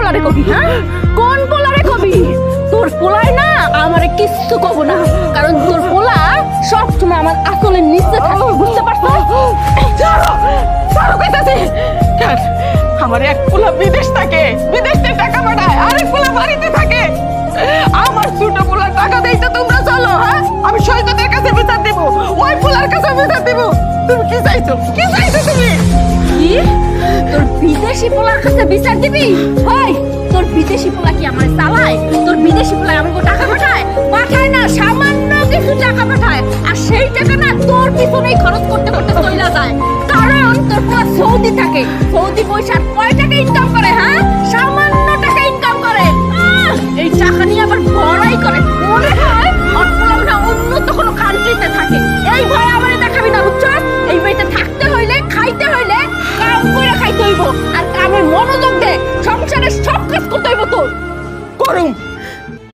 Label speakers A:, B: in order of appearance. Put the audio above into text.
A: পোলারে কবি? হ্যাঁ, কোন পোলারে কবি? তোর পোলায় না আমারে কিচ্ছু কব না, কারণ তোর পোলা সবসময় আমার আসলের নিচে থাকে, বুঝতে পারছো?
B: আমার এক পোলা বিদেশ থাকে, বিদেশ থেকে টাকা পাঠায়, আরেক পোলা বাড়িতে থাকে। আমার ছোট পোলার টাকা দিতে তোমরা চলো। হ্যাঁ, আমি সৈকতের কাছে বিচার দেব, ওই পোলার কাছে বিচার দেব। তুমি কি চাইছো, কি চাইছো তুমি?
A: কি? তোর বিদেশি পোলার কাছে বিচার দিবি? হয় তোর বিদেশি পোলা কি আমার চালায়? তোর বিদেশি পোলা আমাকে টাকা পাঠায়? পাঠায় না, সামান্য কিছু টাকা পাঠায়, আর সেই টাকা না তোর পিছনেই খরচ করতে করতে চলে যায়। কারণ তোর পোলা সৌদি থাকে, সৌদি পয়সা কয় টাকা ইনকাম করে? হ্যাঁ, সামান্য টাকা ইনকাম করে। এই টাকা নিয়ে আবার বড়াই করে, মনে হয় ওর পোলা না উন্নত কোনো কান্ট্রিতে থাকে। এই ভয় আমারে দেখাবি না, বুঝছস? এই বাড়িতে থাকতে হইলে, খাইতে হইলে কাম করে খাইতে হইব, আর কামের মনোযোগ দে, সংসারের সব কাজ করতে হইব তোর।
B: করুম